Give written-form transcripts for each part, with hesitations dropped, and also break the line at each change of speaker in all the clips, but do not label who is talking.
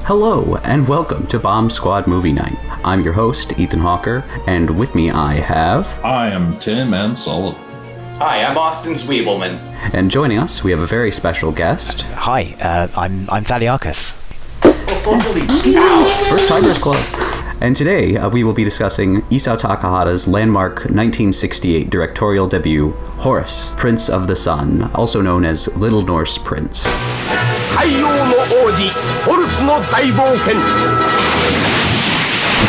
Hello, and welcome to Bomb Squad Movie Night. I'm your host, Ethan Hawker, and with me I have...
I am Tim M. Sullivan.
Hi, I'm Austin Zwiebelman.
And joining us, we have a very special guest.
Hi, I'm Thaliarchus.
First Timers Club. And today, we will be discussing Isao Takahata's landmark 1968 directorial debut, Horus, Prince of the Sun, also known as Little Norse Prince.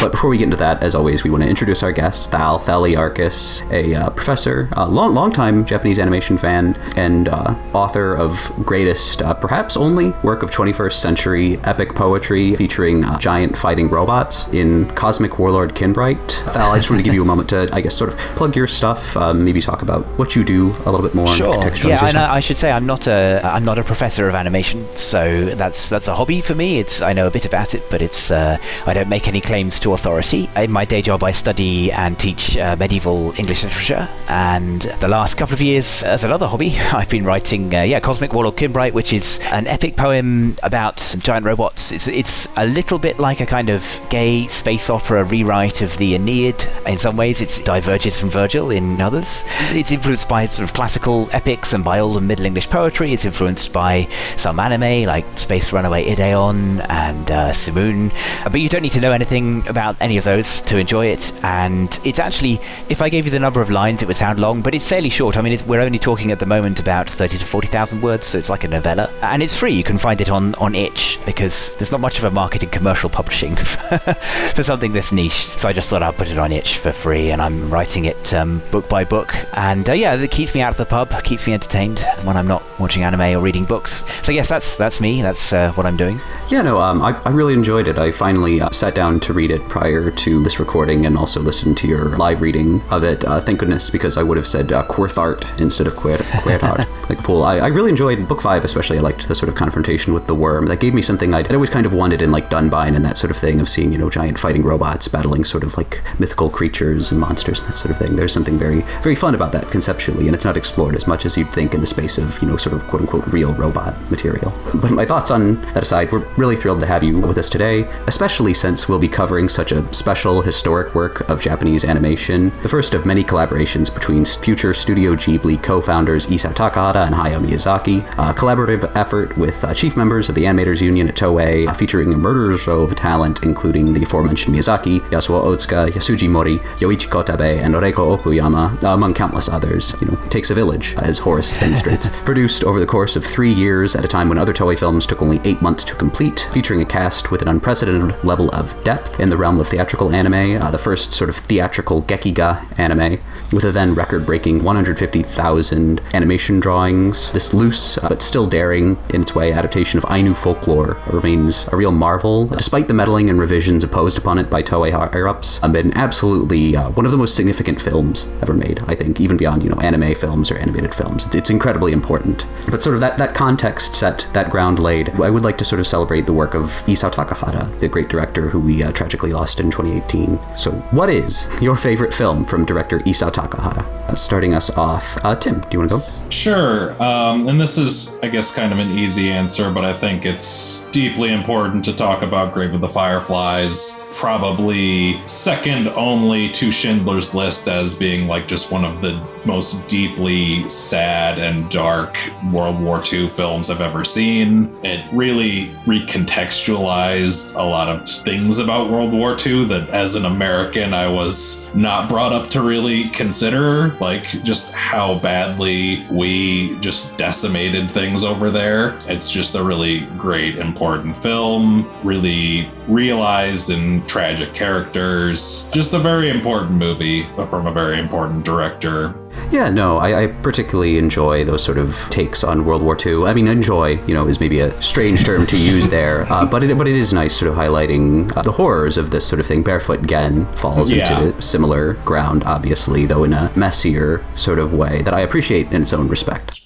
But before we get into that, as always, we want to introduce our guest, Thaliarchus, a professor, a long-time Japanese animation fan, and author of greatest, perhaps only, work of 21st century epic poetry featuring giant fighting robots in Cosmic Warlord Kin-Bright. Thal, I just want to give you a moment to, I guess, sort of plug your stuff, maybe talk about what you do a little bit more.
Sure. Yeah, and I should say I'm not a professor of animation, so that's a hobby for me. I know a bit about it, but I don't make any claims to authority. In my day job, I study and teach medieval English literature, and the last couple of years, as another hobby, I've been writing Cosmic Warlord Kin-Bright, which is an epic poem about giant robots. It's a little bit like a kind of gay space opera rewrite of the Aeneid. In some ways, it diverges from Virgil in others. It's influenced by sort of classical epics and by Old and Middle English poetry. It's influenced by some anime like Space Runaway Ideon and Simoon. But you don't need to know anything about any of those to enjoy it, and it's actually, if I gave you the number of lines, it would sound long, but it's fairly short. I mean, we're only talking at the moment about 30 to 40,000 words, so it's like a novella, and it's free. You can find it on itch, because there's not much of a market in commercial publishing for something this niche, so I just thought I'd put it on itch for free, and I'm writing it book by book, and it keeps me out of the pub, keeps me entertained when I'm not watching anime or reading books. So yes, that's me, that's what I'm doing.
Yeah, no, I really enjoyed it. I finally sat down to read it prior to this recording and also listened to your live reading of it. Thank goodness, because I would have said Quirthart instead of Quirthart. Like a fool. I really enjoyed book 5, especially. I liked the sort of confrontation with the worm. That gave me something I'd always kind of wanted in like Dunbine and that sort of thing, of seeing, giant fighting robots battling sort of like mythical creatures and monsters and that sort of thing. There's something very, very fun about that conceptually, and it's not explored as much as you'd think in the space of, sort of quote-unquote real robot material. But my thoughts on that aside, we're really thrilled to have you with us today, especially since we'll be covering such a special historic work of Japanese animation, the first of many collaborations between future Studio Ghibli co-founders Isao Takahata and Hayao Miyazaki, a collaborative effort with chief members of the animators union at Toei, featuring a murderer's row of talent, including the aforementioned Miyazaki, Yasuo Otsuka, Yasuji Mori, Yoichi Kotabe, and Oreko Okuyama, among countless others. Takes a village, as Horus demonstrates. Produced over the course of 3 years at a time when other Toei films took only 8 months to complete, featuring a cast with an unprecedented level of depth in the realm of theatrical anime, the first sort of theatrical Gekiga anime, with a then record-breaking 150,000 animation drawings. This loose, but still daring in its way, adaptation of Ainu folklore remains a real marvel, despite the meddling and revisions imposed upon it by Toei higher-ups. Been absolutely one of the most significant films ever made, I think, even beyond, anime films or animated films. It's incredibly important. But sort of that context set, that ground laid, I would like to sort of celebrate the work of Isao Takahata, the great director who we tragically lost in 2018. So what is your favorite film from director Isao Takahata? Starting us off, Tim, do you want to go?
Sure. And this is, I guess, kind of an easy answer, but I think it's deeply important to talk about Grave of the Fireflies. Probably second only to Schindler's List as being like just one of the most deeply sad and dark World War II films I've ever seen. It really recontextualized a lot of things about World War II that as an American I was not brought up to really consider, like just how badly we just decimated things over there. It's just a really great, important film, really realized and tragic characters. Just a very important movie from a very important director.
Yeah, no, I particularly enjoy those sort of takes on World War II. I mean, enjoy, is maybe a strange term to use there, but it is nice sort of highlighting the horrors of this sort of thing. Barefoot Gen falls into similar ground, obviously, though in a messier sort of way that I appreciate in its own respect.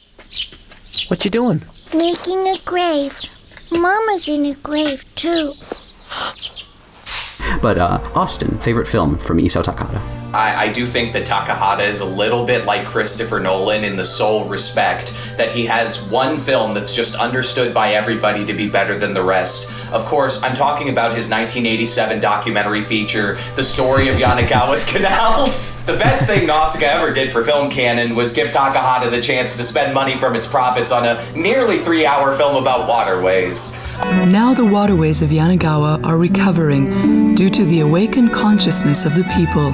What you doing?
Making a grave. Mama's in a grave, too.
But Austin, favorite film from Isao Takahata?
I do think that Takahata is a little bit like Christopher Nolan in the sole respect that he has one film that's just understood by everybody to be better than the rest. Of course, I'm talking about his 1987 documentary feature, The Story of Yanagawa's Canals. The best thing Nausicaa ever did for film canon was give Takahata the chance to spend money from its profits on a nearly 3-hour film about waterways.
Now the waterways of Yanagawa are recovering due to the awakened consciousness of the people.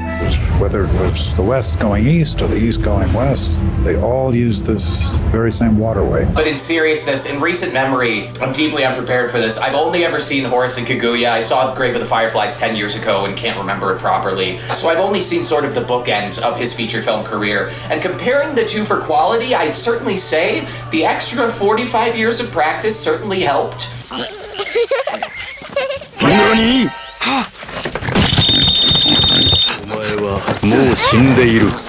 Whether it was the West going east or the East going west, they all used this very same waterway.
But in seriousness, in recent memory, I'm deeply unprepared for this. I've only ever seen Horus and Kaguya. I saw Grave of the Fireflies 10 years ago and can't remember it properly. So I've only seen sort of the bookends of his feature film career. And comparing the two for quality, I'd certainly say the extra 45 years of practice certainly helped.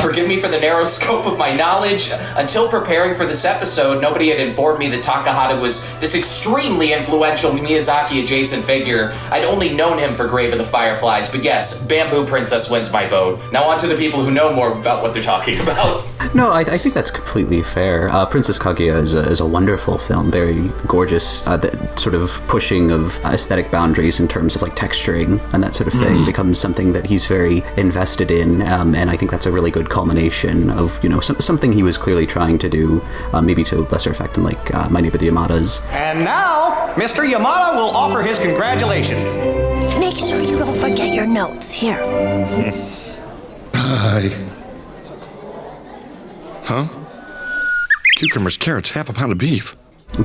Forgive me for the narrow scope of my knowledge. Until preparing for this episode, nobody had informed me that Takahata was this extremely influential Miyazaki-adjacent figure. I'd only known him for Grave of the Fireflies, but yes, Bamboo Princess wins my vote. Now on to the people who know more about what they're talking about.
No, I think that's completely fair. Princess Kaguya is a wonderful film, very gorgeous. The sort of pushing of aesthetic boundaries in terms of like texturing and that sort of thing becomes something that he's very invested in, and I think that's a really good culmination of, you know, something he was clearly trying to do, maybe to lesser effect in like My Neighbor the Yamadas.
And now, Mr. Yamada will offer his congratulations.
Make sure you don't forget your notes. Here.
Huh? Cucumbers, carrots, half a pound of beef.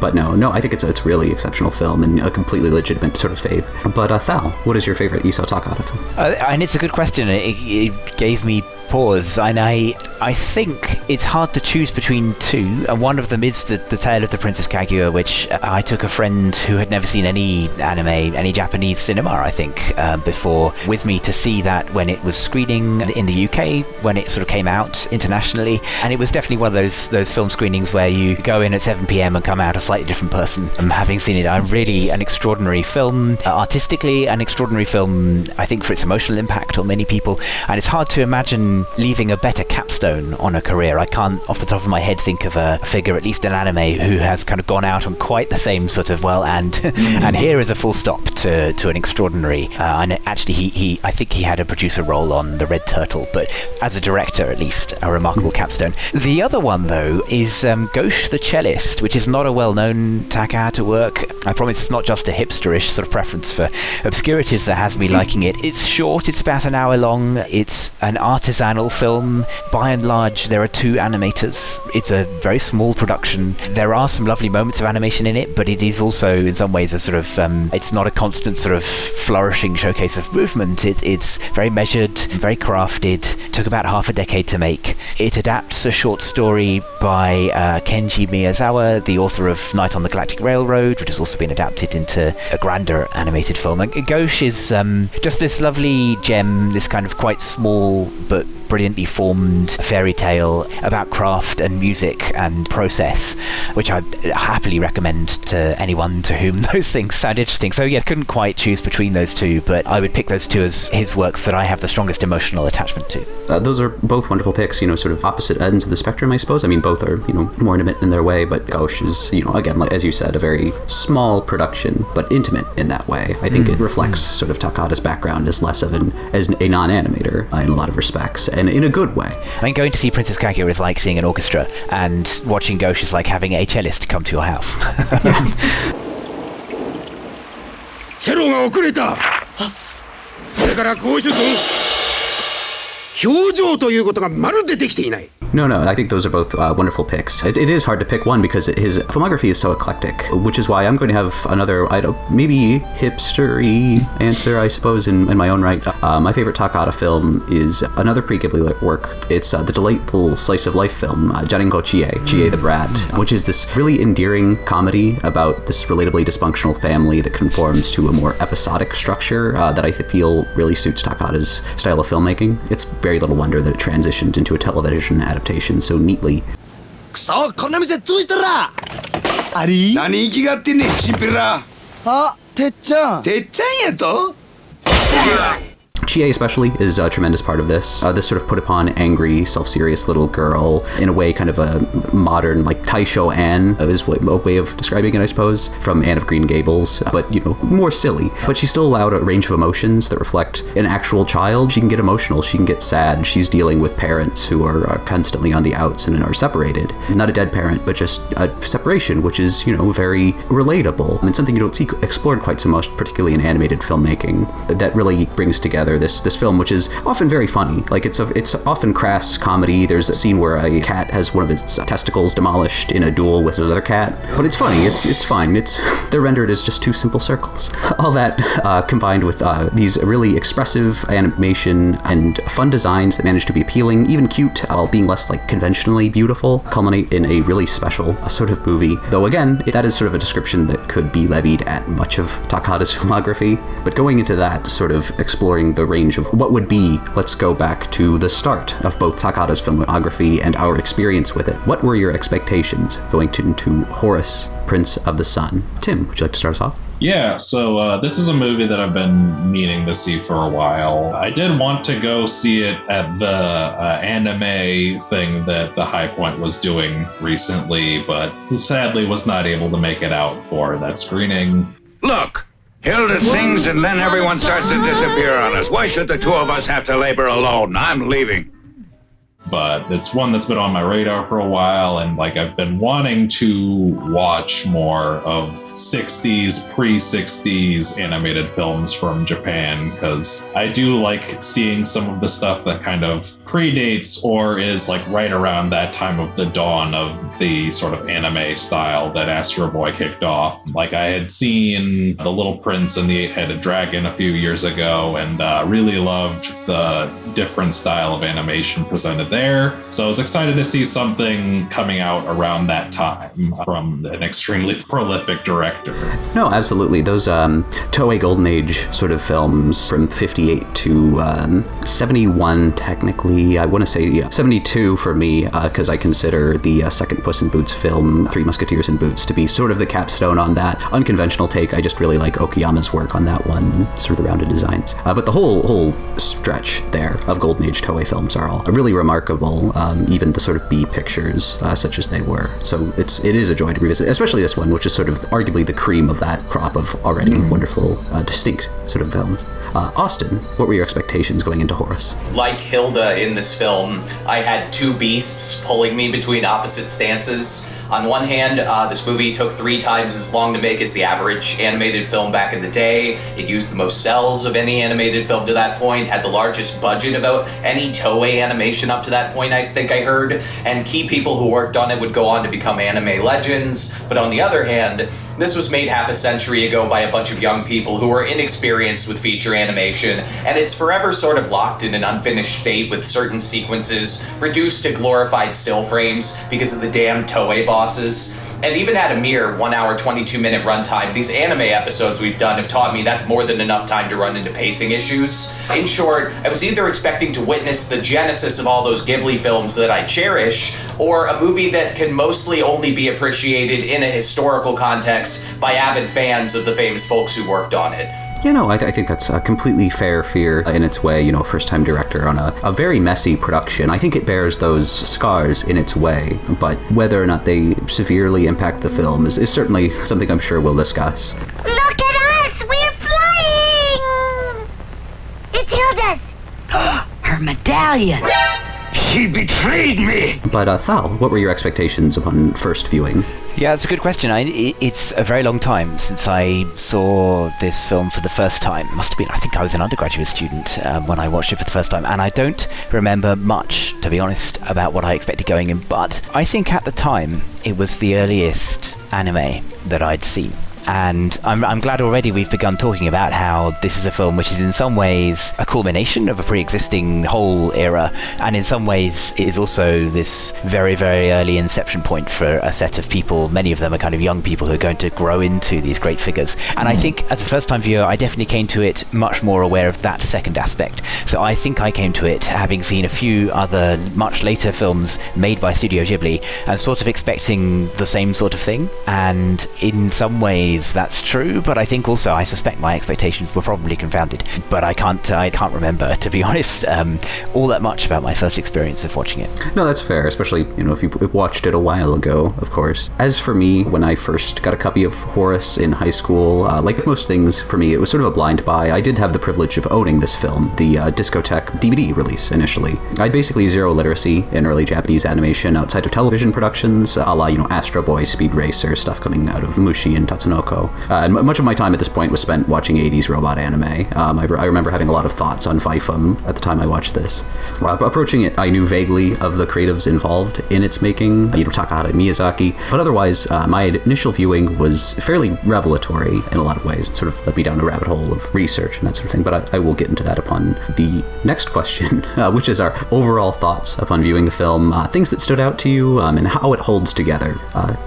But no, I think it's really exceptional film and a completely legitimate sort of fave. But Thal, what is your favorite Isao Takahata film?
And it's a good question. It gave me pause, and I think it's hard to choose between two, and one of them is the Tale of the Princess Kaguya, which I took a friend who had never seen any anime, any Japanese cinema, I think, before, with me to see that when it was screening in the UK, when it sort of came out internationally, and it was definitely one of those film screenings where you go in at 7 p.m. and come out a slightly different person. Having seen it, really an extraordinary film, artistically an extraordinary film, I think, for its emotional impact on many people, and it's hard to imagine leaving a better capstone on a career. I can't, off the top of my head, think of a figure, at least in anime, who has kind of gone out on quite the same sort of, and here is a full stop to an extraordinary, and actually I think he had a producer role on The Red Turtle, but as a director, at least, a remarkable capstone. The other one, though, is 𝐲𝐿 the Cellist, which is not a well-known Takahata work. I promise it's not just a hipsterish sort of preference for obscurities that has me liking it. It's short, it's about an hour long, it's an artisanal film. By and large, there are 2 animators. It's a very small production. There are some lovely moments of animation in it, but it is also, in some ways, a sort of, it's not a constant sort of flourishing showcase of movement. It's very measured, very crafted. Took about half a decade to make. It adapts a short story by Kenji Miyazawa, the author of Night on the Galactic Railroad, which has also been adapted into a grander animated film. And 𝐲𝐿 is just this lovely gem, this kind of quite small but brilliantly formed fairy tale about craft and music and process, which I happily recommend to anyone to whom those things sound interesting. So yeah, couldn't quite choose between those two, but I would pick those two as his works that I have the strongest emotional attachment to.
Those are both wonderful picks, you know, sort of opposite ends of the spectrum, I suppose. I mean, both are, you know, more intimate in their way, but 𝐲𝐿 is, you know, again, like, as you said, a very small production, but intimate in that way. I think it reflects sort of Takahata's background as less of as a non-animator in a lot of respects, and in a good way.
I mean, going to see Princess Kaguya is like seeing an orchestra, and watching 𝐲𝐿 is like having a cellist come to your house.
チェロが遅れた。それから講師君、表情ということがまるでできていない。
No, I think those are both wonderful picks. It is hard to pick one because his filmography is so eclectic, which is why I'm going to have another, maybe hipstery answer, I suppose, in my own right. My favorite Takahata film is another pre-Ghibli work. It's the delightful slice of life film, 𝐿 𝐷𝐸 the Brat, which is this really endearing comedy about this relatably dysfunctional family that conforms to a more episodic structure that I feel really suits Takahata's style of filmmaking. It's very little wonder that it transitioned into a television adaptation so neatly.
くそ、こんな店潰したら。あり？何息があってんねん、チンピラ。あ、てっちゃん。てっちゃんやと？
Chie especially is a tremendous part of this. This sort of put upon angry, self-serious little girl, in a way kind of a modern, like Taisho Anne is a way of describing it, I suppose, from Anne of Green Gables, but, more silly. But she's still allowed a range of emotions that reflect an actual child. She can get emotional, she can get sad. She's dealing with parents who are constantly on the outs and are separated. Not a dead parent, but just a separation, which is, very relatable. And something you don't see explored quite so much, particularly in animated filmmaking, that really brings together this film, which is often very funny. Like it's often crass comedy. There's a scene where a cat has one of its testicles demolished in a duel with another cat, but it's funny. It's fine. They're rendered as just two simple circles. All that combined with these really expressive animation and fun designs that manage to be appealing, even cute, while being less like conventionally beautiful, culminate in a really special sort of movie. Though again, that is sort of a description that could be levied at much of Takahata's filmography. But going into that, sort of exploring the range of what would be, let's go back to the start of both Takahata's filmography and our experience with it. What were your expectations going into Horus, Prince of the Sun? Tim, would you like to start us off?
Yeah, so this is a movie that I've been meaning to see for a while. I did want to go see it at the anime thing that the High Point was doing recently, but sadly was not able to make it out for that screening.
Look! Hilda sings and then everyone starts to disappear on us. Why should the two of us have to labor alone? I'm leaving.
But it's one that's been on my radar for a while, and I've been wanting to watch more of 60s, pre-60s animated films from Japan, because I do like seeing some of the stuff that kind of predates or is right around that time of the dawn of the sort of anime style that Astro Boy kicked off. I had seen The Little Prince and the Eight-Headed Dragon a few years ago, and really loved the different style of animation presented there. So I was excited to see something coming out around that time from an extremely prolific director.
No, absolutely. Those Toei Golden Age sort of films from 58 to 71, technically. I want to say 72 for me, because I consider the second Puss in Boots film, Three Musketeers in Boots, to be sort of the capstone on that unconventional take. I just really like Okayama's work on that one, sort of the rounded designs. But the whole stretch there of Golden Age Toei films are all really remarkable, even the sort of B pictures, such as they were. So it is a joy to revisit, especially this one, which is sort of arguably the cream of that crop of already wonderful, distinct sort of films. Austin, what were your expectations going into Horus?
Like Hilda in this film, I had two beasts pulling me between opposite stances. On one hand, this movie took 3 times as long to make as the average animated film back in the day. It used the most cells of any animated film to that point, had the largest budget of any Toei animation up to that point, I think I heard, and key people who worked on it would go on to become anime legends. But on the other hand, this was made half a century ago by a bunch of young people who were inexperienced with feature animation, and it's forever sort of locked in an unfinished state with certain sequences reduced to glorified still frames because of the damn Toei bosses. And even at a mere 1 hour, 22-minute runtime, these anime episodes we've done have taught me that's more than enough time to run into pacing issues. In short, I was either expecting to witness the genesis of all those Ghibli films that I cherish, or a movie that can mostly only be appreciated in a historical context by avid fans of the famous folks who worked on it.
I think that's a completely fair fear in its way, first-time director on a very messy production. I think it bears those scars in its way, but whether or not they severely impact the film is certainly something I'm sure we'll discuss.
Look at us! We're flying! It's Hilda's!
Her medallion!
She betrayed me!
But Thal, what were your expectations upon first viewing?
Yeah, it's a good question. It's a very long time since I saw this film for the first time. Must have been, I think I was an undergraduate student when I watched it for the first time, and I don't remember much, to be honest, about what I expected going in, but I think at the time it was the earliest anime that I'd seen. And I'm glad already we've begun talking about how this is a film which is in some ways a culmination of a pre-existing whole era, and in some ways it is also this very, very early inception point for a set of people. Many of them are kind of young people who are going to grow into these great figures. And I think as a first-time viewer, I definitely came to it much more aware of that second aspect. So I think I came to it having seen a few other much later films made by Studio Ghibli and sort of expecting the same sort of thing. And in some ways, ways that's true, but I think also I suspect my expectations were probably confounded. But I can't remember, to be honest, all that much about my first experience of watching it.
No, that's fair, especially, if you watched it a while ago, of course. As for me, when I first got a copy of Horus in high school, like most things for me, it was sort of a blind buy. I did have the privilege of owning this film, the 𝐓𝐡𝐞 DVD release initially. I had basically zero literacy in early Japanese animation outside of television productions, a la, Astro Boy, Speed Racer, stuff coming out of Mushi and Tatsunoko. And much of my time at this point was spent watching 80s robot anime. I remember having a lot of thoughts on Faifum at the time I watched this. Approaching it, I knew vaguely of the creatives involved in its making, Takahata and Miyazaki, but otherwise, my initial viewing was fairly revelatory in a lot of ways. It sort of led me down a rabbit hole of research and that sort of thing, but I will get into that upon the next question, which is our overall thoughts upon viewing the film, things that stood out to you, and how it holds together.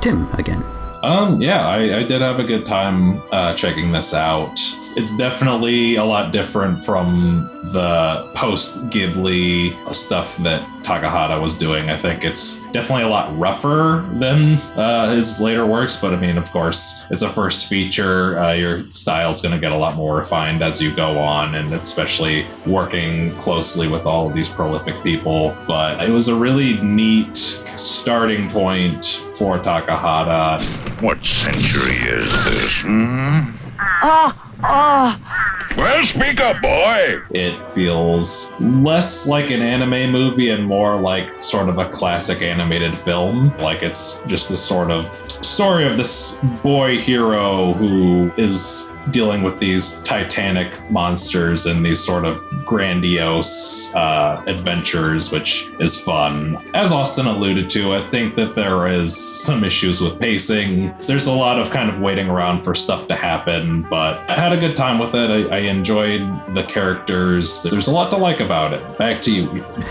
Tim, again.
I did have a good time checking this out. It's definitely a lot different from the post-Ghibli stuff that Takahata was doing. I think it's definitely a lot rougher than his later works, but I mean, of course, it's a first feature. Your style's going to get a lot more refined as you go on, and especially working closely with all of these prolific people. But it was a really neat starting point for Takahata.
What century is this, Well, speak up, boy!
It feels less like an anime movie and more like sort of a classic animated film. Like it's just this sort of story of this boy hero who is dealing with these titanic monsters and these sort of grandiose adventures, which is fun. As Austin alluded to, I think that there is some issues with pacing. There's a lot of kind of waiting around for stuff to happen, but I had a good time with it. I enjoyed the characters. There's a lot to like about it. Back to you, Ethan.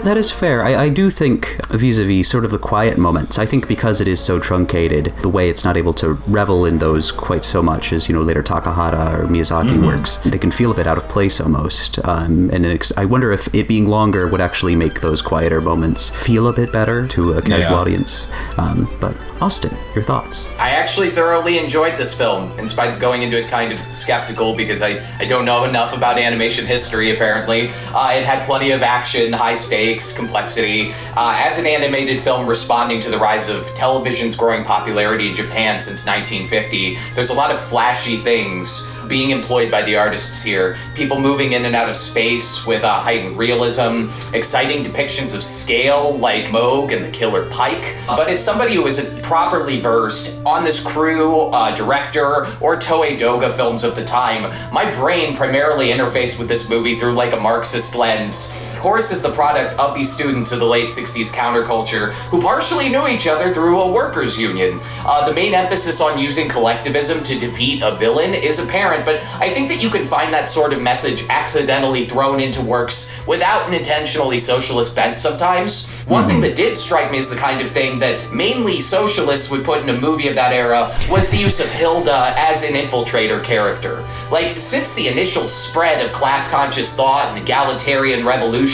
That is fair. I do think vis-a-vis sort of the quiet moments, I think because it is so truncated, the way it's not able to revel in those quite so much as, later Takahata or Miyazaki works, they can feel a bit out of place almost. I wonder if it being longer would actually make those quieter moments feel a bit better to a casual audience. But Austin, your thoughts?
I actually thoroughly enjoyed this film, in spite of going into it kind of skeptical because I don't know enough about animation history, apparently. It had plenty of action, high stakes, complexity. As an animated film responding to the rise of television's growing popularity in Japan since 1950, there's a lot of flashy things being employed by the artists here. People moving in and out of space with heightened realism, exciting depictions of scale like 𝐓𝐸𝐞 and the Killer Pike. But as somebody who is properly versed on this crew, director, or Toei Doga films of the time, my brain primarily interfaced with this movie through like a Marxist lens. Horus is the product of these students of the late 60s counterculture who partially knew each other through a workers' union. The main emphasis on using collectivism to defeat a villain is apparent, but I think that you can find that sort of message accidentally thrown into works without an intentionally socialist bent sometimes. One thing that did strike me as the kind of thing that mainly socialists would put in a movie of that era was the use of Hilda as an infiltrator character. Like, since the initial spread of class-conscious thought and egalitarian revolution,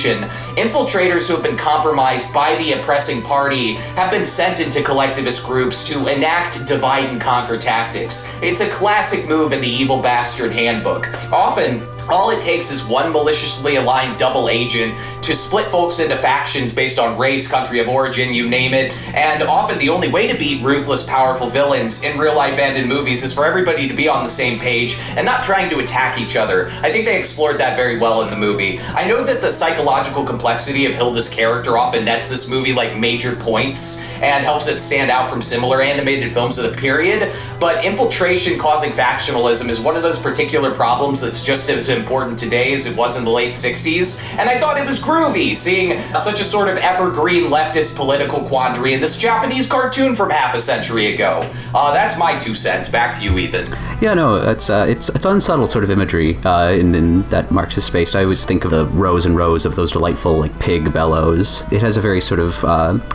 infiltrators who have been compromised by the oppressing party have been sent into collectivist groups to enact divide and conquer tactics. It's a classic move in the Evil Bastard Handbook. Often, all it takes is one maliciously aligned double agent to split folks into factions based on race, country of origin, you name it, and often the only way to beat ruthless, powerful villains in real life and in movies is for everybody to be on the same page and not trying to attack each other. I think they explored that very well in the movie. I know that the psychological complexity of Hilda's character often nets this movie like major points and helps it stand out from similar animated films of the period, but infiltration causing factionalism is one of those particular problems that's just as important today as it was in the late 60s, and I thought it was groovy seeing such a sort of evergreen leftist political quandary in this Japanese cartoon from half a century ago. That's my 2 cents. Back to you, Ethan.
Yeah, no, it's unsubtle sort of imagery in that Marxist space. I always think of the rows and rows of those delightful like pig bellows. It has a very sort of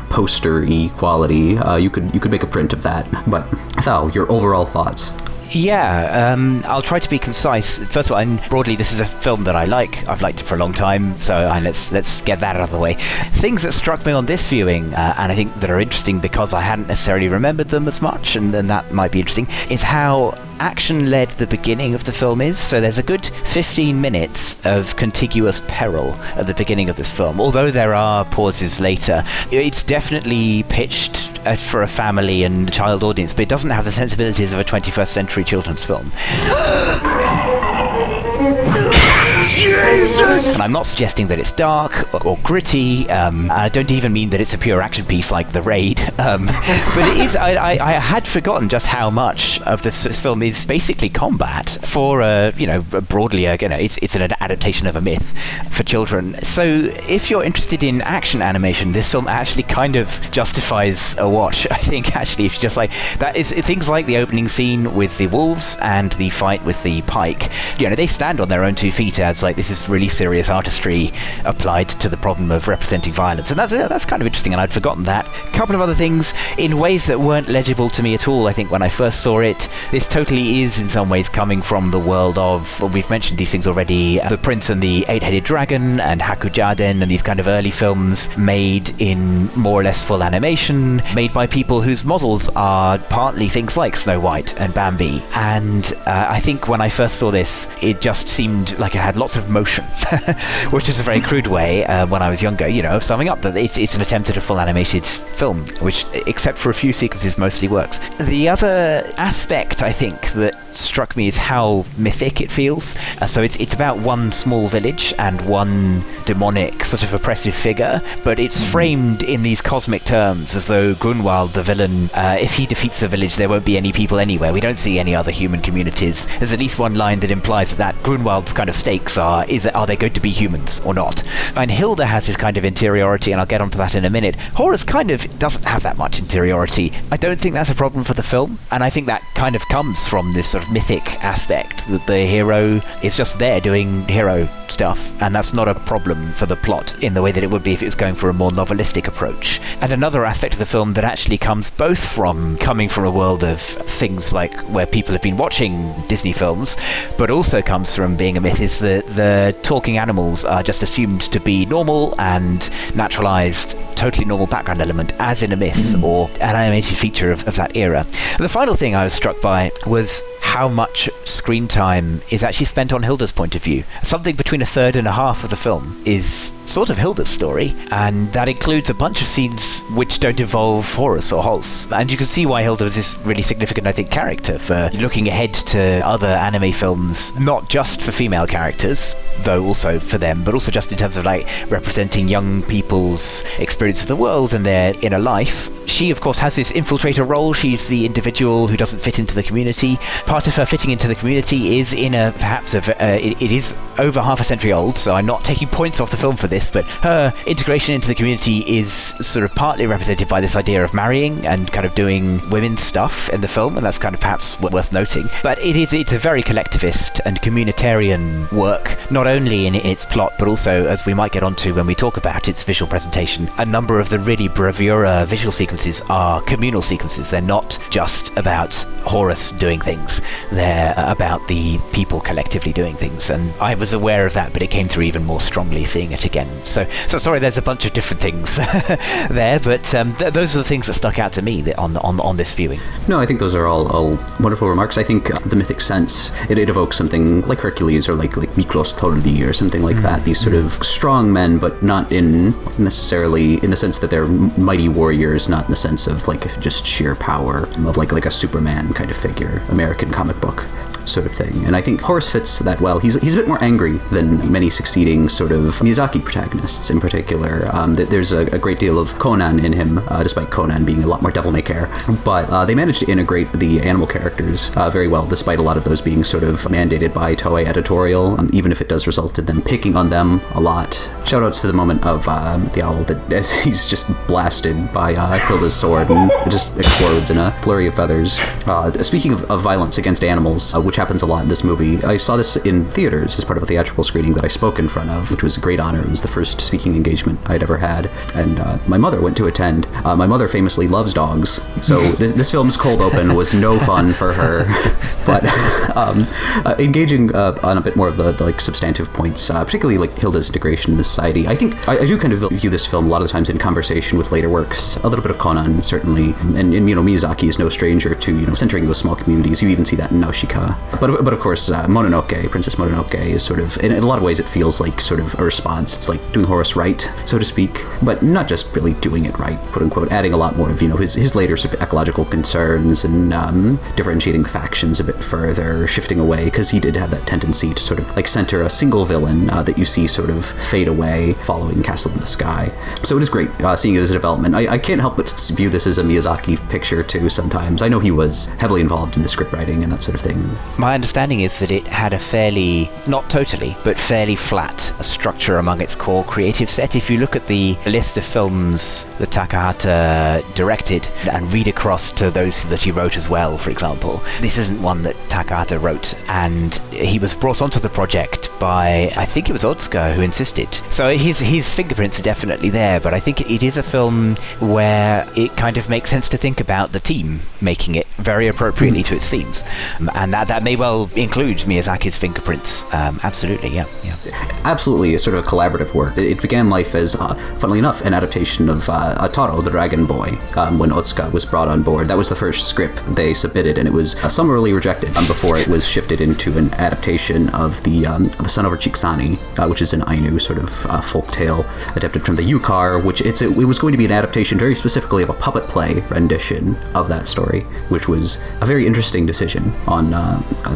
poster-y quality. You could make a print of that. But Thal, your overall thoughts?
Yeah, I'll try to be concise. First of all, and broadly, this is a film that I like. I've liked it for a long time, so let's get that out of the way. Things that struck me on this viewing, and I think that are interesting because I hadn't necessarily remembered them as much, and then that might be interesting, is how action-led the beginning of the film is. So there's a good 15 minutes of contiguous peril at the beginning of this film. Although there are pauses later, it's definitely pitched for a family and child audience, but it doesn't have the sensibilities of a 21st century children's film. Jesus! And I'm not suggesting that it's dark or gritty. I don't even mean that it's a pure action piece like The Raid. But it is. I had forgotten just how much of this film is basically combat for broadly it's an adaptation of a myth for children. So if you're interested in action animation, this film actually kind of justifies a watch. I think actually, if you just like that, is things like the opening scene with the wolves and the fight with the pike. They stand on their own 2 feet as like this is really serious artistry applied to the problem of representing violence, and that's kind of interesting, and I'd forgotten that. A couple of other things in ways that weren't legible to me at all. I think when I first saw it, this totally is in some ways coming from the world of, we've mentioned these things already, The Prince and the Eight-Headed Dragon and _𝐸𝐻𝐴den, and these kind of early films made in more or less full animation, made by people whose models are partly things like Snow White and Bambi. And I think when I first saw this, it just seemed like it had lots of motion, which is a very crude way when I was younger, of summing up that it's an attempt at a full animated film, which, except for a few sequences, mostly works. The other aspect, I think, that struck me is how mythic it feels. So it's about one small village and one demonic sort of oppressive figure, but it's framed in these cosmic terms as though Grunwald, the villain, if he defeats the village, there won't be any people anywhere. We don't see any other human communities. There's at least one line that implies that Grunwald's kind of stakes are they going to be humans or not? And Hilda has this kind of interiority, and I'll get onto that in a minute. Horus kind of doesn't have that much interiority. I don't think that's a problem for the film, and I think that kind of comes from this sort of mythic aspect that the hero is just there doing hero stuff, and that's not a problem for the plot in the way that it would be if it was going for a more novelistic approach. And another aspect of the film that actually comes both from coming from a world of things like where people have been watching Disney films, but also comes from being a myth, is that the talking animals are just assumed to be normal and naturalized, totally normal background element, as in a myth or an animated feature of that era. And the final thing I was struck by was how much screen time is actually spent on Hilda's point of view. Something between a third and a half of the film is sort of Hilda's story, and that includes a bunch of scenes which don't involve Horus or Holz. And you can see why Hilda is this really significant, I think, character for looking ahead to other anime films, not just for female characters, though also for them, but also just in terms of like representing young people's experience of the world and their inner life. She, of course, has this infiltrator role. She's the individual who doesn't fit into the community. Part of her fitting into the community is in a, perhaps, it is over half a century old, so I'm not taking points off the film for this, but her integration into the community is sort of partly represented by this idea of marrying and kind of doing women's stuff in the film, and that's kind of perhaps worth noting. But it's a very collectivist and communitarian work, not only in its plot, but also, as we might get onto when we talk about its visual presentation. A number of the really bravura visual sequences are communal sequences. They're not just about Horus doing things. They're about the people collectively doing things. And I was aware of that, but it came through even more strongly seeing it again. So sorry, there's a bunch of different things there, but those are the things that stuck out to me on this viewing.
No, I think those are all wonderful remarks. I think the mythic sense, it evokes something like Hercules or like 𝐓𝐴𝐞 𝐆𝐫𝐞𝐚 or something like that. These sort of strong men, but not in necessarily in the sense that they're mighty warriors, not in the sense of like just sheer power, of like a Superman kind of figure, American comic book sort of thing. And I think Horus fits that well. He's a bit more angry than many succeeding sort of Miyazaki protagonists in particular. There's a great deal of Conan in him, despite Conan being a lot more devil-may-care. But they managed to integrate the animal characters very well, despite a lot of those being sort of mandated by Toei editorial, even if it does result in them picking on them a lot. Shoutouts to the moment of the owl that as he's just blasted by Hilda's sword and it just explodes in a flurry of feathers. Speaking of violence against animals, which happens a lot in this movie. I saw this in theaters as part of a theatrical screening that I spoke in front of, which was a great honor. It was the first speaking engagement I'd ever had, and my mother went to attend. My mother famously loves dogs, so this film's cold open was no fun for her. But engaging on a bit more of the like substantive points, particularly like Hilda's integration in the society, I think I do kind of view this film a lot of the times in conversation with later works. A little bit of Conan, certainly, and Miyazaki is no stranger to centering those small communities. You even see that in Nausicaa. But of course, Mononoke, Princess Mononoke, is sort of, in a lot of ways, it feels like sort of a response. It's like doing Horus right, so to speak, but not just really doing it right, quote unquote, adding a lot more of his later sort of ecological concerns and differentiating the factions a bit further, shifting away, because he did have that tendency to sort of like center a single villain that you see sort of fade away following Castle in the Sky. So it is great seeing it as a development. I can't help but view this as a Miyazaki picture too sometimes. I know he was heavily involved in the script writing and that sort of thing.
My understanding is that it had a fairly, not totally, but fairly flat structure among its core creative set. If you look at the list of films that Takahata directed and read across to those that he wrote as well, for example, this isn't one that Takahata wrote, and he was brought onto the project by, I think it was 𝐓𝐡𝐞 who insisted. So his fingerprints are definitely there, but I think it is a film where it kind of makes sense to think about the team making it very appropriately to its themes, and that may well include Miyazaki's fingerprints. Absolutely, yeah.
Absolutely, it's sort of a collaborative work. It began life as, funnily enough, an adaptation of Taro, the Dragon Boy, when 𝐓𝐡𝐞 was brought on board. That was the first script they submitted, and it was summarily rejected before it was shifted into an adaptation of the Sun Over Chikusanni, which is an Ainu sort of folk tale adapted from the Yukar, which it was going to be an adaptation very specifically of a puppet play rendition of that story, which was a very interesting decision on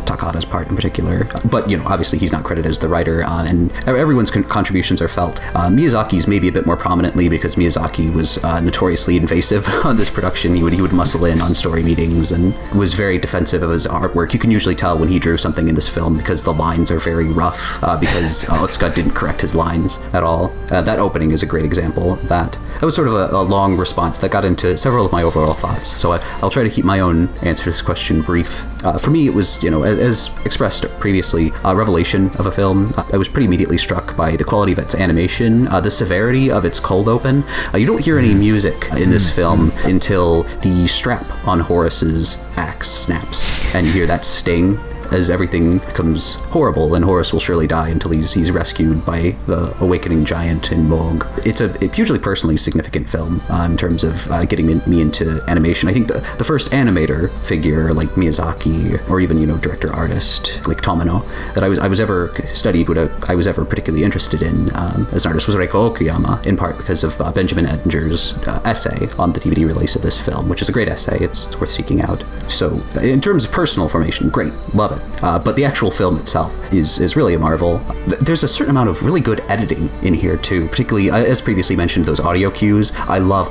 Takahata's part in particular. But, obviously he's not credited as the writer, and everyone's contributions are felt. Miyazaki's maybe a bit more prominently because Miyazaki was notoriously invasive on this production. He would muscle in on story meetings and was very defensive of his artwork. You can usually tell when he drew something in this film because the lines are very rough, because 𝐓𝐡𝐞 didn't correct his lines at all. That opening is a great example of that. That was sort of a long response that got into several of my overall thoughts, so I'll try to keep my own answer to this question brief. For me, it was, as expressed previously, a revelation of a film. I was pretty immediately struck by the quality of its animation, the severity of its cold open. You don't hear any music in this film until the strap on Horus's axe snaps, and you hear that sting as everything becomes horrible, and Horus will surely die until he's rescued by the awakening giant in Moog. It's a hugely personally significant film in terms of getting me into animation. I think the first animator figure like Miyazaki, or even director artist like Tomino, that I was ever studied, I was ever particularly interested in as an artist was Reiko Okuyama, in part because of Benjamin Ettinger's essay on the DVD release of this film, which is a great essay. It's worth seeking out. So in terms of personal formation, great, love it. But the actual film itself is really a marvel. There's a certain amount of really good editing in here too, particularly, as previously mentioned, those audio cues. I love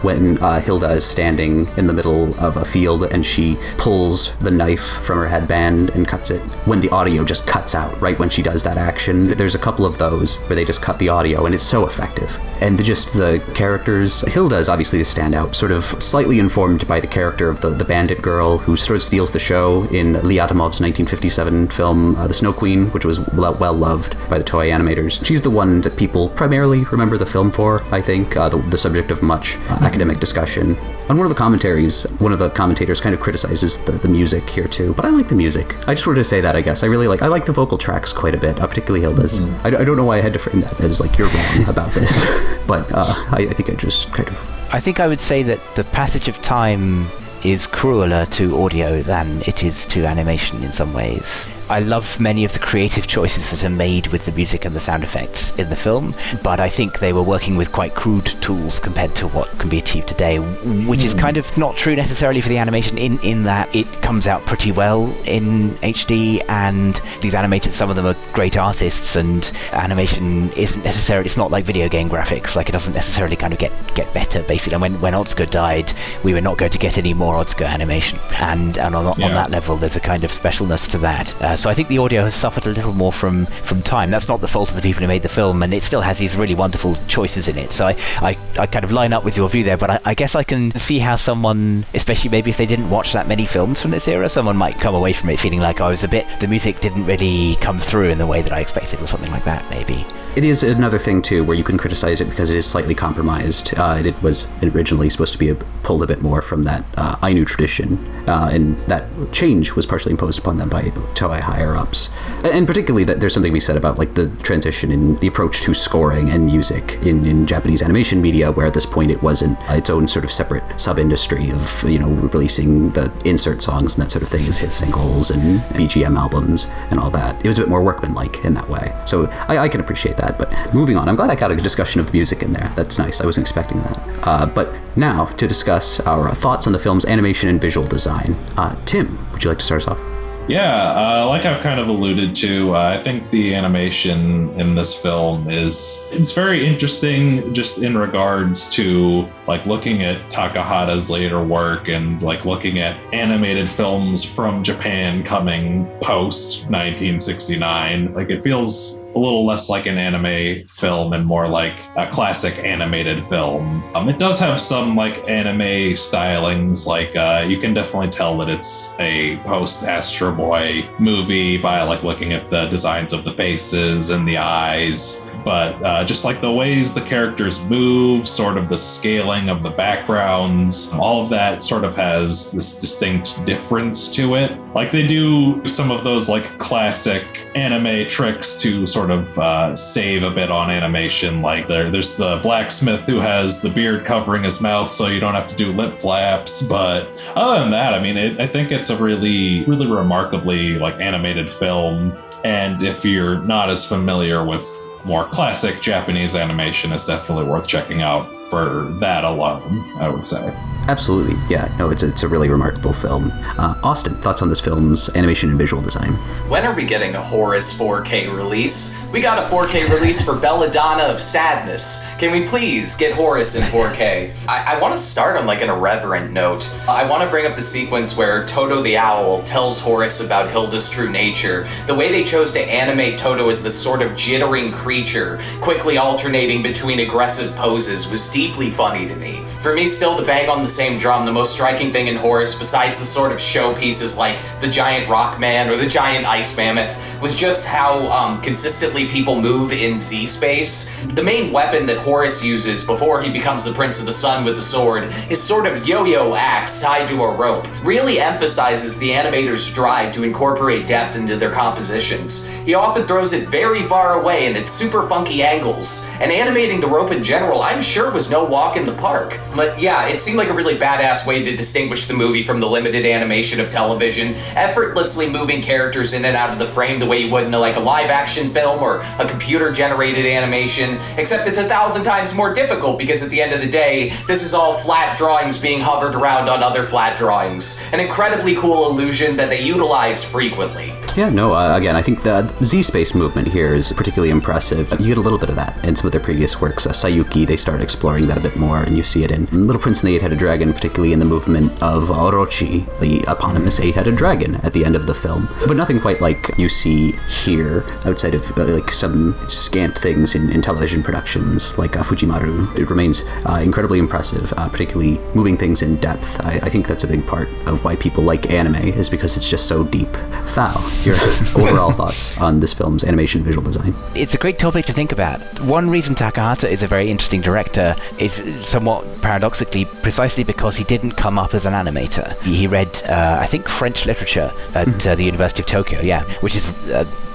when Hilda is standing in the middle of a field and she pulls the knife from her headband and cuts it, when the audio just cuts out right when she does that action. There's a couple of those where they just cut the audio, and it's so effective. And just the characters, Hilda is obviously the standout, sort of slightly informed by the character of the bandit girl who sort of steals the show in Lee Adamov's 1957 film The Snow Queen, which was well loved by the Toei animators. She's the one that people primarily remember the film for, I think, the subject of much academic discussion. On one of the commentaries, one of the commentators kind of criticizes the music here too, but I like the music. I just wanted to say that, I guess. I like the vocal tracks quite a bit, particularly Hilda's. I don't know why I had to frame that as like, you're wrong about this, but I think I just kind of...
I think I would say that the passage of time is crueler to audio than it is to animation in some ways. I love many of the creative choices that are made with the music and the sound effects in the film, but I think they were working with quite crude tools compared to what can be achieved today, which is kind of not true necessarily for the animation in that it comes out pretty well in HD, and these animators, some of them are great artists, and animation isn't necessarily, it's not like video game graphics, like it doesn't necessarily kind of get better basically. And when 𝐓𝐡𝐞 died, we were not going to get any more more Otsuka animation, and on that level there's a kind of specialness to that. So I think the audio has suffered a little more from time. That's not the fault of the people who made the film, and it still has these really wonderful choices in it. So I kind of line up with your view there, but I guess I can see how someone, especially maybe if they didn't watch that many films from this era, someone might come away from it feeling like the music didn't really come through in the way that I expected, or something like that, maybe.
It is another thing, too, where you can criticize it because it is slightly compromised. It was originally supposed to be pulled a bit more from that Ainu tradition, and that change was partially imposed upon them by Toei higher-ups. And particularly that there's something to be said about like the transition in the approach to scoring and music in Japanese animation media, where at this point it wasn't its own sort of separate sub-industry of, releasing the insert songs and that sort of thing as hit singles and BGM albums and all that. It was a bit more workmanlike in that way. So I can appreciate that. But moving on, I'm glad I got a discussion of the music in there. That's nice. I wasn't expecting that. But now to discuss our thoughts on the film's animation and visual design. Tim, would you like to start us off?
Yeah, like I've kind of alluded to, I think the animation in this film it's very interesting just in regards to like looking at Takahata's later work and like looking at animated films from Japan coming post 1969. Like it feels a little less like an anime film and more like a classic animated film. It does have some like anime stylings, like you can definitely tell that it's a post Astro Boy movie by like looking at the designs of the faces and the eyes. But just like the ways the characters move, sort of the scaling of the backgrounds, all of that sort of has this distinct difference to it. Like they do some of those like classic anime tricks to sort of save a bit on animation. Like there's the blacksmith who has the beard covering his mouth so you don't have to do lip flaps. But other than that, I mean, I think it's a really, really remarkably like animated film. And if you're not as familiar with more classic Japanese animation, it's definitely worth checking out for that alone, I would say.
Absolutely. Yeah, no, it's a really remarkable film. Austin, thoughts on this film's animation and visual design?
When are we getting a Horus 4K release? We got a 4K release for Belladonna of Sadness. Can we please get Horus in 4K? I want to start on like an irreverent note. I want to bring up the sequence where Toto the owl tells Horus about Hilda's true nature. The way they chose to animate Toto as this sort of jittering creature, quickly alternating between aggressive poses, was deeply funny to me. For me, still to bang on the same drum, the most striking thing in Horus, besides the sort of showpieces like the giant rock man or the giant ice mammoth, was just how consistently people move in Z-space. The main weapon that Horus uses before he becomes the Prince of the Sun with the sword, his sort of yo-yo axe tied to a rope, really emphasizes the animator's drive to incorporate depth into their compositions. He often throws it very far away and at super funky angles, and animating the rope in general, I'm sure was no walk in the park. But yeah, it seemed like a really badass way to distinguish the movie from the limited animation of television, effortlessly moving characters in and out of the frame the way you would in like a live action film or a computer generated animation, except it's 1,000 times more difficult because at the end of the day, this is all flat drawings being hovered around on other flat drawings. An incredibly cool illusion that they utilize frequently.
Yeah, no, again, I think the Z-space movement here is particularly impressive. You get a little bit of that in some of their previous works. Sayuki, they start exploring that a bit more, and you see it in Little Prince and the Eight-Headed Dragon, particularly in the movement of Orochi, the eponymous eight-headed dragon at the end of the film. But nothing quite like you see here, outside of like some scant things in television productions, like Fujimaru. It remains incredibly impressive, particularly moving things in depth. I think that's a big part of why people like anime, is because it's just so deep. Thao, your overall thoughts on this film's animation and visual design?
It's a great topic to think about. One reason Takahata is a very interesting director is somewhat paradoxically precisely because he didn't come up as an animator. He read, I think, French literature at the University of Tokyo, which is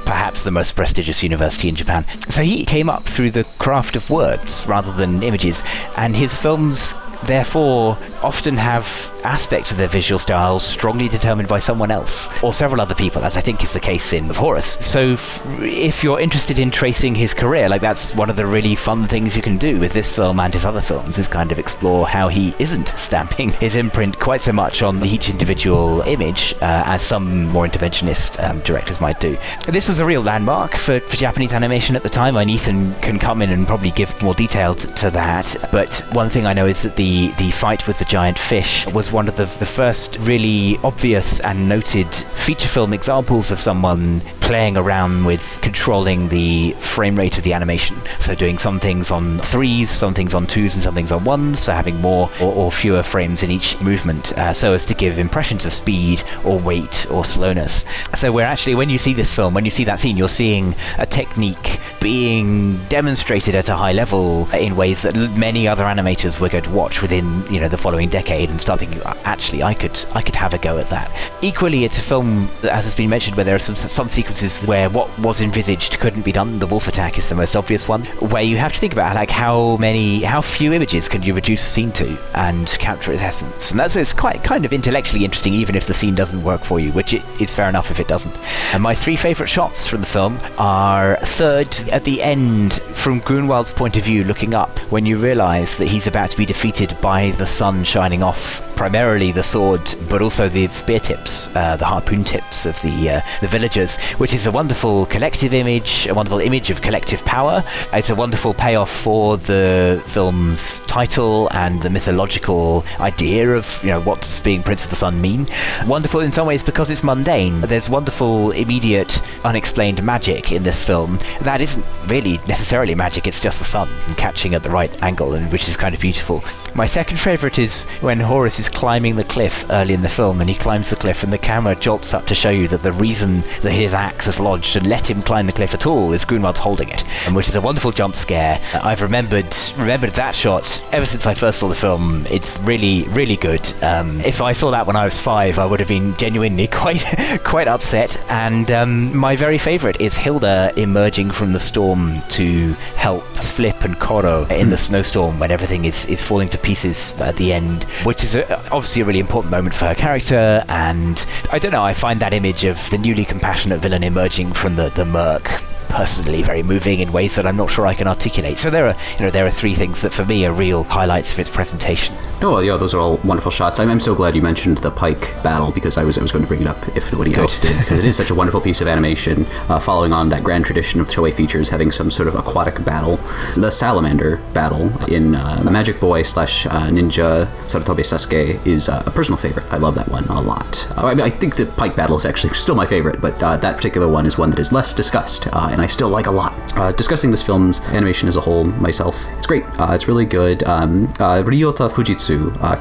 perhaps the most prestigious university in Japan. So he came up through the craft of words rather than images, and his films therefore often have aspects of their visual styles strongly determined by someone else or several other people, as I think is the case in Horus. So if you're interested in tracing his career, like that's one of the really fun things you can do with this film and his other films, is kind of explore how he isn't stamping his imprint quite so much on each individual image as some more interventionist directors might do. This was a real landmark for Japanese animation at the time, and Ethan can come in and probably give more detail to that, but one thing I know is that the fight with the giant fish was one of the first really obvious and noted feature film examples of someone playing around with controlling the frame rate of the animation. So doing some things on 3s, some things on 2s, and some things on 1s, so having more or fewer frames in each movement, so as to give impressions of speed or weight or slowness. So we're actually, when you see this film, when you see that scene, you're seeing a technique being demonstrated at a high level in ways that many other animators were going to watch within, the following decade and start thinking, actually, I could have a go at that. Equally, it's a film, as has been mentioned, where there are some sequences where what was envisaged couldn't be done. The wolf attack is the most obvious one, where you have to think about how few images can you reduce a scene to and capture its essence. And it's quite kind of intellectually interesting, even if the scene doesn't work for you, which is fair enough if it doesn't. And my 3 favourite shots from the film are third at the end, from Grunwald's point of view, looking up when you realise that he's about to be defeated by the sun shining off primarily the sword, but also the spear tips, the harpoon tips of the villagers, which is a wonderful collective image, a wonderful image of collective power. It's a wonderful payoff for the film's title and the mythological idea of, what does being Prince of the Sun mean. Wonderful in some ways because it's mundane. There's wonderful, immediate, unexplained magic in this film that isn't really necessarily magic, it's just the sun catching at the right angle, and which is kind of beautiful. My second favourite is when Horus is climbing the cliff early in the film, and he climbs the cliff and the camera jolts up to show you that the reason that his axe has lodged and let him climb the cliff at all is Grunwald's holding it, which is a wonderful jump scare. I've remembered that shot ever since I first saw the film. It's really, really good. If I saw that when I was 5, I would have been genuinely quite upset. And my very favourite is Hilda emerging from the storm to help Flip and Koro in the snowstorm when everything is falling to pieces at the end, which is obviously a really important moment for her character. And I don't know, I find that image of the newly compassionate villain emerging from the murk personally very moving in ways that I'm not sure I can articulate. So there are 3 things that for me are real highlights of its presentation.
Oh, yeah, those are all wonderful shots. I'm so glad you mentioned the pike battle, because I was going to bring it up if nobody else did, because it is such a wonderful piece of animation, following on that grand tradition of Toei features having some sort of aquatic battle. The salamander battle in Magic Boy / Ninja Sarutobi Sasuke is a personal favorite. I love that one a lot. I think the pike battle is actually still my favorite, but that particular one is one that is less discussed, and I still like a lot. Discussing this film's animation as a whole myself, it's great. It's really good. Ryota Fujitsu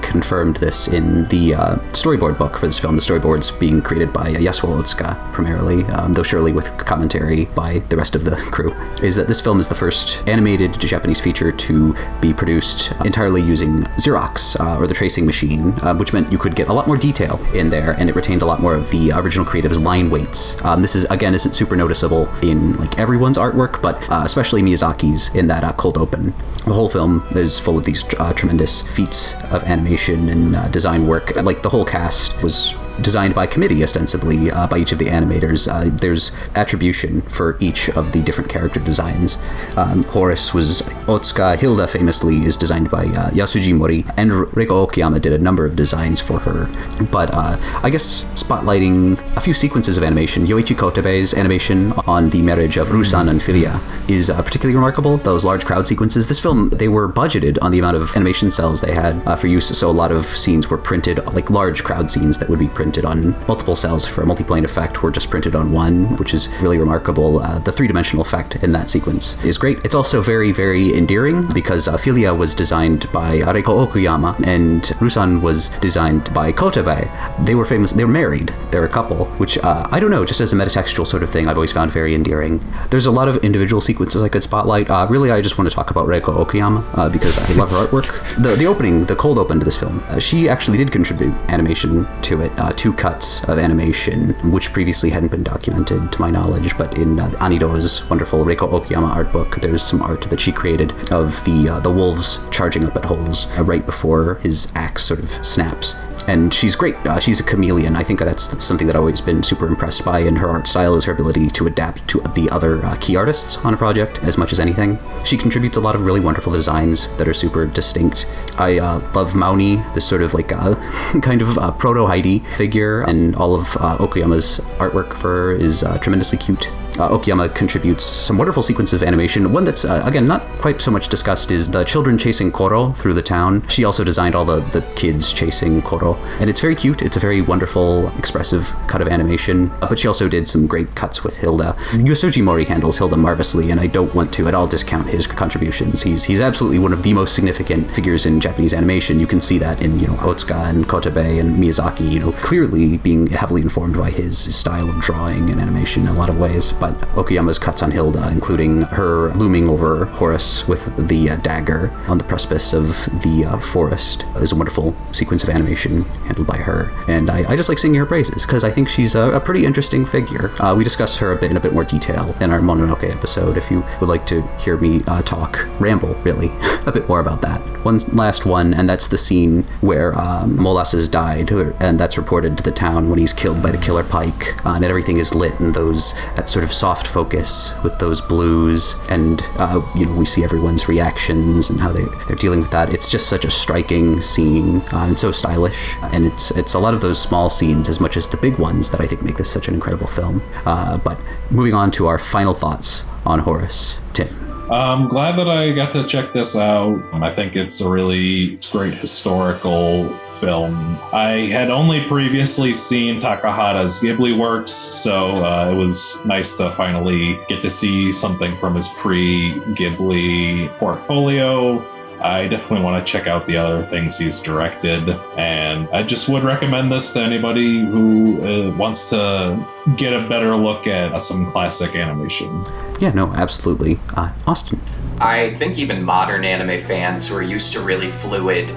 confirmed this in the storyboard book for this film, the storyboards being created by Yasuo 𝐓𝐡𝐞 primarily, though surely with commentary by the rest of the crew, is that this film is the first animated Japanese feature to be produced entirely using Xerox, or the tracing machine, which meant you could get a lot more detail in there, and it retained a lot more of the original creative's line weights. This isn't super noticeable in everyone's artwork, but especially Miyazaki's in that cold open. The whole film is full of these tremendous feats of animation and design work. The whole cast was designed by committee, ostensibly, by each of the animators. There's attribution for each of the different character designs. Horus was 𝐓𝐡𝐞. Hilda, famously, is designed by Yasuji Mori, and Reiko Okayama did a number of designs for her. But I guess spotlighting a few sequences of animation, Yoichi Kotebe's animation on the marriage of Rusan and Philia is particularly remarkable. Those large crowd sequences. This film, they were budgeted on the amount of animation cells they had for use, so a lot of scenes were printed, large crowd scenes that would be printed on multiple cells for a multiplane effect were just printed on one, which is really remarkable. The 3-dimensional effect in that sequence is great. It's also very, very endearing, because Philia was designed by Reiko Okayama and Rusan was designed by Kotebe. They were famous. They were married. They're a couple, which I don't know, just as a metatextual sort of thing, I've always found very endearing. There's a lot of individual sequences I could spotlight. Really, I just want to talk about Reiko Okayama because I love her artwork. The opening, the cold open to this film, she actually did contribute animation to it. 2 cuts of animation, which previously hadn't been documented to my knowledge, but in Anido's wonderful Reiko Okayama art book, there's some art that she created of the wolves charging up at holes right before his axe sort of snaps. And she's great. She's a chameleon. I think that's something that I've always been super impressed by in her art style, is her ability to adapt to the other key artists on a project as much as anything. She contributes a lot of really wonderful designs that are super distinct. I love Mauni, this sort of kind of proto-Heidi figure, and all of Okayama's artwork for her is tremendously cute. Aokiyama contributes some wonderful sequences of animation. One that's, again, not quite so much discussed is the children chasing Koro through the town. She also designed all the kids chasing Koro, and it's very cute. It's a very wonderful, expressive cut of animation, but she also did some great cuts with Hilda. Yosuji Mori handles Hilda marvelously, and I don't want to at all discount his contributions. He's absolutely one of the most significant figures in Japanese animation. You can see that in, 𝐓𝐡𝐞 and Kotebe and Miyazaki, clearly being heavily informed by his style of drawing and animation in a lot of ways. But Okuyama's cuts on Hilda, including her looming over Horus with the dagger on the precipice of the forest, is a wonderful sequence of animation handled by her. And I just like singing her praises, because I think she's a pretty interesting figure. We discuss her in a bit more detail in our Mononoke episode, if you would like to hear me ramble, really, a bit more about that. One last one, and that's the scene where Molas has died, and that's reported to the town when he's killed by the killer pike, and everything is lit in that sort of soft focus with those blues, and we see everyone's reactions and how they're dealing with that. It's just such a striking scene, and so stylish, and it's a lot of those small scenes as much as the big ones that I think make this such an incredible film. But moving on to our final thoughts on Horus. Tim.
I'm glad that I got to check this out. I think it's a really great historical film. I had only previously seen Takahata's Ghibli works, so it was nice to finally get to see something from his pre-Ghibli portfolio. I definitely want to check out the other things he's directed, and I just would recommend this to anybody who wants to get a better look at some classic animation.
Yeah, no, absolutely. Austin.
I think even modern anime fans who are used to really fluid,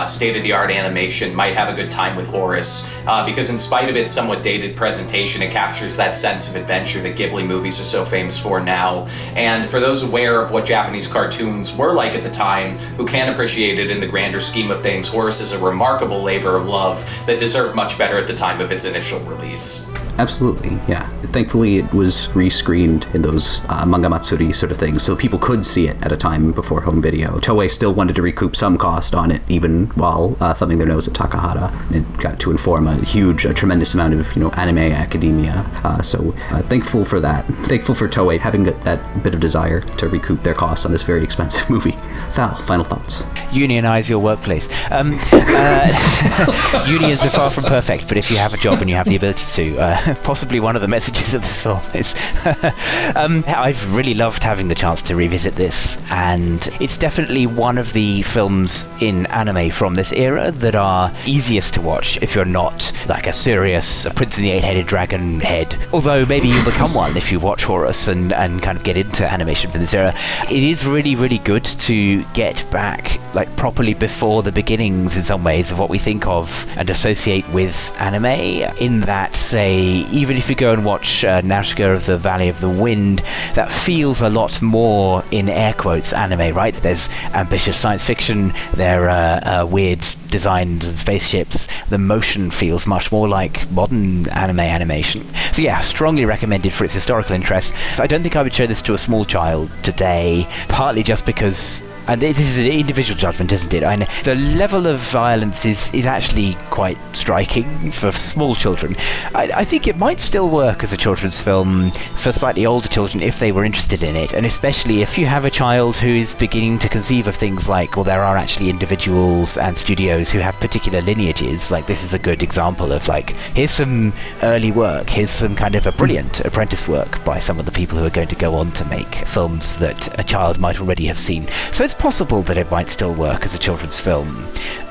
state-of-the-art animation might have a good time with Horus, because in spite of its somewhat dated presentation, it captures that sense of adventure that Ghibli movies are so famous for now. And for those aware of what Japanese cartoons were like at the time, who can appreciate it in the grander scheme of things, Horus is a remarkable labor of love that deserved much better at the time of its initial release.
Absolutely, yeah. Thankfully, it was rescreened in those manga matsuri sort of things, so people could see it at a time before home video. Toei still wanted to recoup some cost on it, even while thumbing their nose at Takahata. It got to inform a tremendous amount of anime academia. So thankful for that. Thankful for Toei having that bit of desire to recoup their costs on this very expensive movie. Thal, final thoughts.
Unionize your workplace. Unions are far from perfect, but if you have a job and you have the ability to, possibly one of the messages of this film is I've really loved having the chance to revisit this, and it's definitely one of the films in anime from this era that are easiest to watch if you're not like a serious Prince and the Eight-Headed Dragon head, although maybe you'll become one if you watch Horus and kind of get into animation from this era. It is really, really good to get back like properly before the beginnings in some ways of what we think of and associate with anime, in that, say, even if you go and watch Nausicaa of the Valley of the Wind, that feels a lot more, in air quotes, anime, right? There's ambitious science fiction, there are weird designs and spaceships. The motion feels much more like modern animation. So yeah, strongly recommended for its historical interest. So I don't think I would show this to a small child today, partly just because, and this is an individual judgment, isn't it? And the level of violence is actually quite striking for small children. I think it might still work as a children's film for slightly older children if they were interested in it, and especially if you have a child who is beginning to conceive of things like, well, there are actually individuals and studios who have particular lineages. Like, this is a good example of, like, here's some early work, here's some kind of a brilliant apprentice work by some of the people who are going to go on to make films that a child might already have seen. So it's possible that it might still work as a children's film,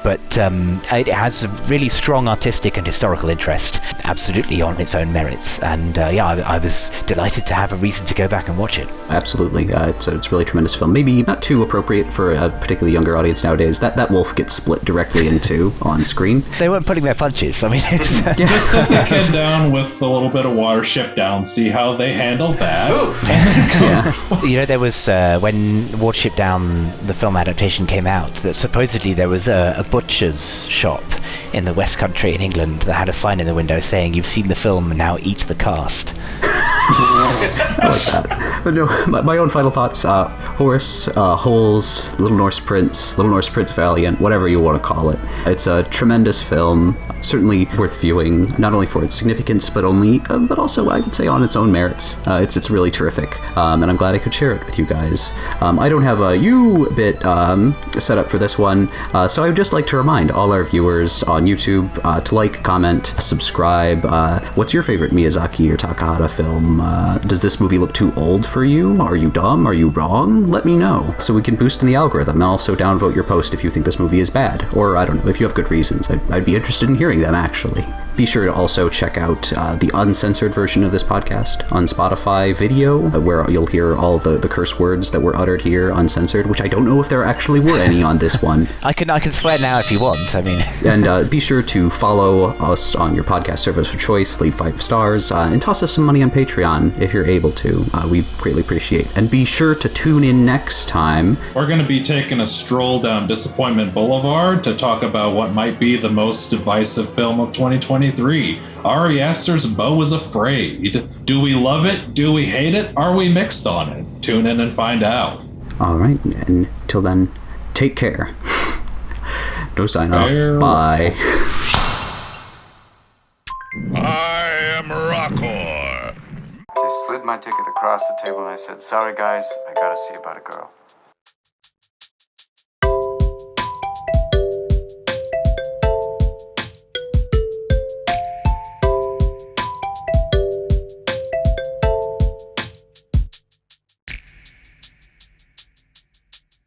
but it has a really strong artistic and historical interest, absolutely on its own merits. And I was delighted to have a reason to go back and watch it.
Absolutely, it's a really tremendous film. Maybe not too appropriate for a particularly younger audience nowadays. That wolf gets split directly in two on screen.
They weren't pulling their punches. I mean,
just set the kid down with a little bit of water, ship down, see how they handle that.
Yeah.
There was when Watership Down, the film adaptation, came out, that supposedly there was a butcher's shop in the West Country in England that had a sign in the window saying, "You've seen the film, now eat the cast."
I like that. But no, my own final thoughts. Horus, Holes, Little Norse Prince Valiant, whatever you want to call it. It's a tremendous film, certainly worth viewing, not only for its significance, but also I would say on its own merits. It's really terrific, and I'm glad I could share it with you guys. I don't have a bit set up for this one, so I would just like to remind all our viewers on YouTube to like, comment, subscribe. What's your favorite Miyazaki or Takahata film? Does this movie look too old for you? Are you dumb? Are you wrong? Let me know so we can boost in the algorithm, and also downvote your post if you think this movie is bad, or I don't know, if you have good reasons. I'd be interested in hearing them, actually. Be sure to also check out the uncensored version of this podcast on Spotify video, where you'll hear all the curse words that were uttered here uncensored, which I don't know if there actually were any on this one.
I can swear now if you want, I mean.
And be sure to follow us on your podcast service of choice, leave 5 stars, and toss us some money on Patreon if you're able to. We greatly appreciate. And be sure to tune in next time.
We're going to be taking a stroll down Disappointment Boulevard to talk about what might be the most divisive film of 2023. Ari Aster's Beau is Afraid. Do we love it? Do we hate it? Are we mixed on it? Tune in and find out.
All right, and till then, take care. No sign off. Bye.
I am Rockor.
Just slid my ticket across the table and I said, "Sorry guys, I gotta see about a girl."